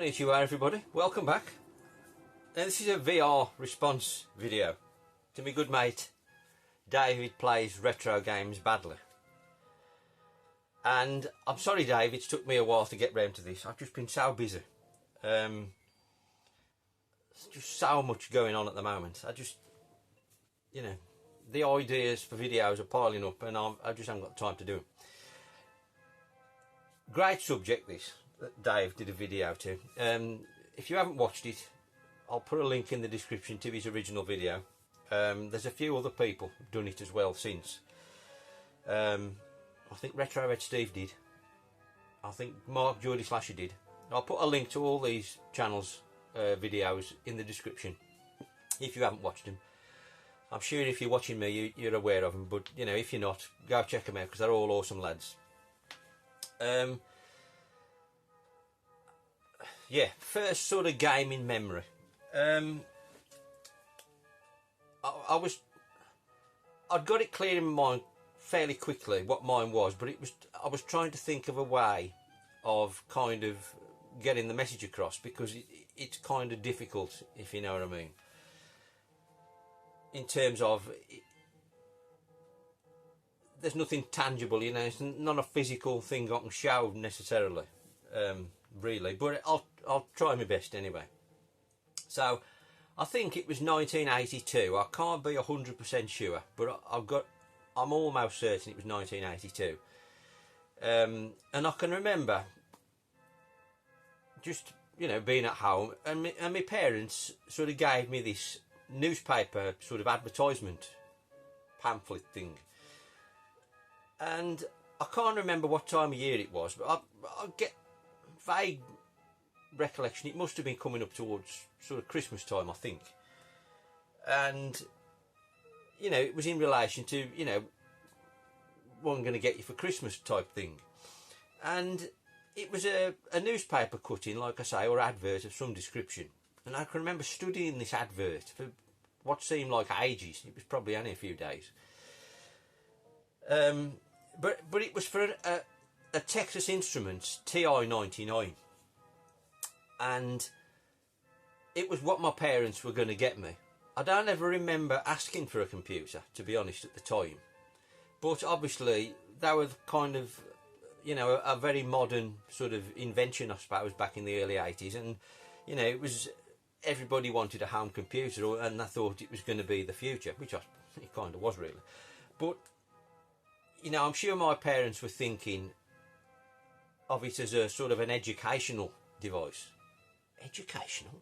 Konnichiwa everybody, welcome back. Now this is a VR response video to my good mate David Plays Retro Games Badly. And I'm sorry Dave, it's took me a while to get round to this. I've just been so busy. There's just so much going on at the moment. The ideas for videos are piling up and I just haven't got time to do them. Great subject this, that Dave did a video to. If you haven't watched it, I'll put a link in the description to his original video. There's a few other people who've done it as well since. I think Retro Red Steve did. I think Mark Geordie Slasher did. I'll put a link to all these channels' videos in the description if you haven't watched them. I'm sure if you're watching me, you're aware of them, but if you're not, go check them out because they're all awesome lads. Yeah, first sort of game in memory. I'd got it clear in my mind fairly quickly what mine was, but I was trying to think of a way of kind of getting the message across because it's kind of difficult, if you know what I mean. In terms of there's nothing tangible, it's not a physical thing I can show necessarily, really, but I'll try my best anyway. So I think it was 1982. I can't be 100% sure, but I'm almost certain it was 1982. And I can remember just being at home and my parents sort of gave me this newspaper sort of advertisement pamphlet thing, and I can't remember what time of year it was, but I get vague recollection it must have been coming up towards sort of Christmas time, I think. And it was in relation to what I'm going to get you for Christmas type thing. And it was a newspaper cutting, like I say, or advert of some description. And I can remember studying this advert for what seemed like ages. It was probably only a few days. But it was for a Texas Instruments TI-99. And it was what my parents were going to get me. I don't ever remember asking for a computer, to be honest, at the time. But obviously, they were kind of, a very modern sort of invention, I suppose, back in the early 80s. And, it was, everybody wanted a home computer, and I thought it was going to be the future, which it kind of was, really. But, I'm sure my parents were thinking of it as a sort of an educational device. Educational?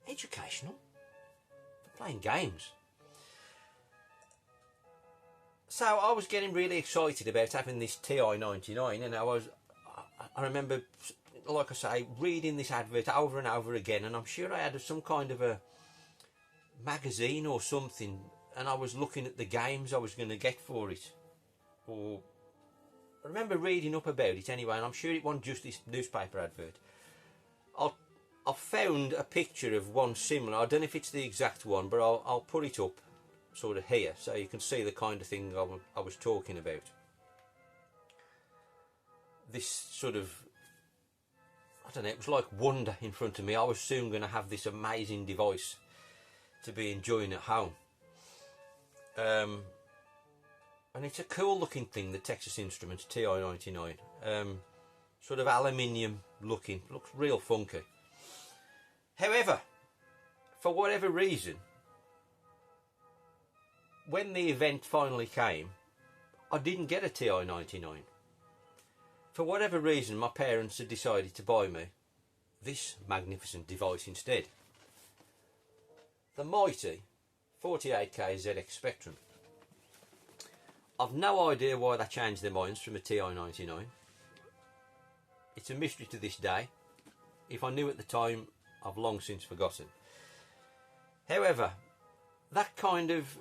For playing games. So I was getting really excited about having this TI-99, and I remember, like I say, reading this advert over and over again, and I'm sure I had some kind of a magazine or something, and I was looking at the games I was going to get for it. Or I remember reading up about it anyway, and I'm sure it wasn't just this newspaper advert. I found a picture of one similar. I don't know if it's the exact one, but I'll put it up sort of here so you can see the kind of thing I was talking about. This sort of, I don't know, it was like wonder in front of me. I was soon going to have this amazing device to be enjoying at home. And it's a cool looking thing, the Texas Instruments TI-99. Sort of aluminium looking, looks real funky. However, for whatever reason, when the event finally came, I didn't get a TI-99. For whatever reason, my parents had decided to buy me this magnificent device instead. The mighty 48K ZX Spectrum. I've no idea why they changed their minds from a TI-99. It's a mystery to this day. If I knew at the time, I've long since forgotten. However, that kind of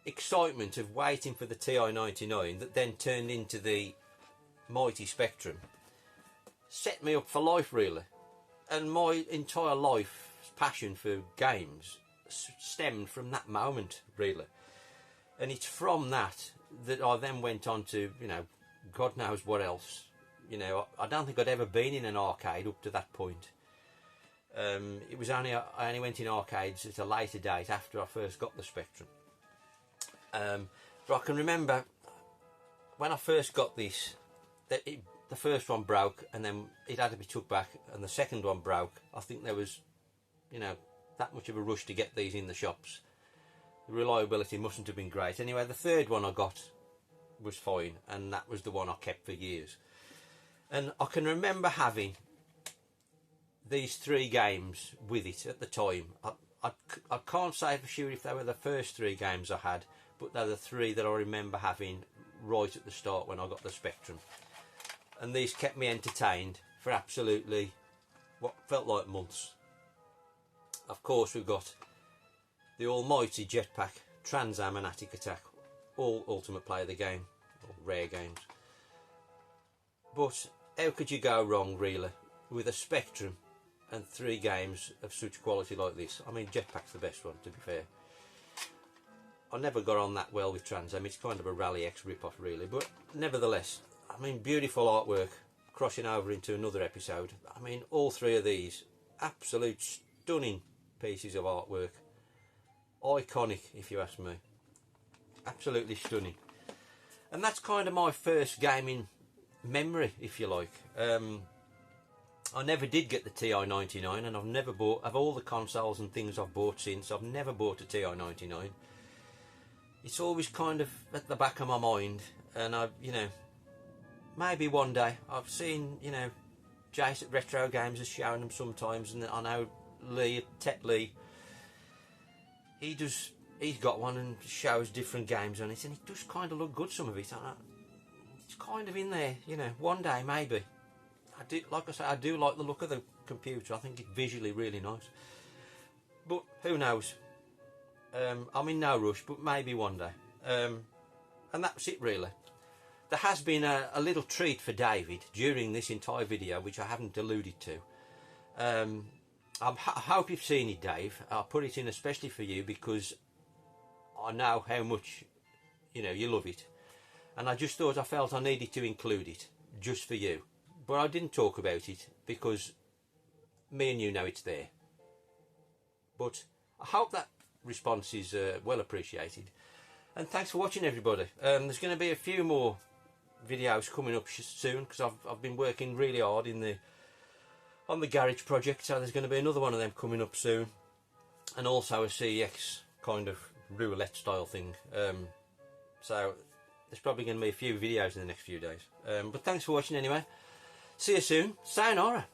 excitement of waiting for the TI-99 that then turned into the mighty Spectrum set me up for life, really. And my entire life's passion for games stemmed from that moment, really. And it's from that I then went on to, God knows what else. I don't think I'd ever been in an arcade up to that point. It was only I only went in arcades at a later date after I first got the Spectrum. But I can remember when I first got this, the first one broke, and then it had to be took back, and the second one broke. I think there was, you know, that much of a rush to get these in the shops. The reliability mustn't have been great. Anyway, the third one I got was fine, and that was the one I kept for years. And I can remember having these 3 games with it at the time. I can't say for sure if they were the first 3 games I had, but they're the 3 that I remember having right at the start when I got the Spectrum. And these kept me entertained for absolutely what felt like months. Of course, we've got the almighty Jetpack, Trans Am and Attic Attack, all Ultimate Play of the game, or rare games. But how could you go wrong, really, with a Spectrum and 3 games of such quality like this? I mean, Jetpack's the best one, to be fair. I never got on that well with Trans Am. It's kind of a Rally X rip-off, really, but nevertheless, I mean, beautiful artwork. Crossing over into another episode, I mean, all 3 of these, absolute stunning pieces of artwork. Iconic, if you ask me. Absolutely stunning. And that's kind of my first gaming memory, if you like. I never did get the TI-99, and I've never bought, of all the consoles and things I've bought since, I've never bought a TI-99. It's always kind of at the back of my mind, and I've, you know, maybe one day. I've seen, you know, Jace at Retro Games has shown them sometimes, and I know Lee, Tet Lee, he's got one and shows different games on it, and it does kind of look good, some of it. It's kind of in there, you know, one day maybe. I do, like I say, I do like the look of the computer. I think it's visually really nice. But who knows? I'm in no rush, but maybe one day. And that's it, really. There has been a little treat for David during this entire video, which I haven't alluded to. I hope you've seen it, Dave. I'll put it in especially for you because I know how much, you know, you love it. And I just thought I felt I needed to include it just for you. But I didn't talk about it because me and you know it's there. But I hope that response is well appreciated. And thanks for watching, everybody. There's going to be a few more videos coming up soon because I've been working really hard on the garage project, so there's going to be another one of them coming up soon, and also a CEX kind of roulette style thing. So there's probably going to be a few videos in the next few days. But thanks for watching anyway. See you soon. Sayonara.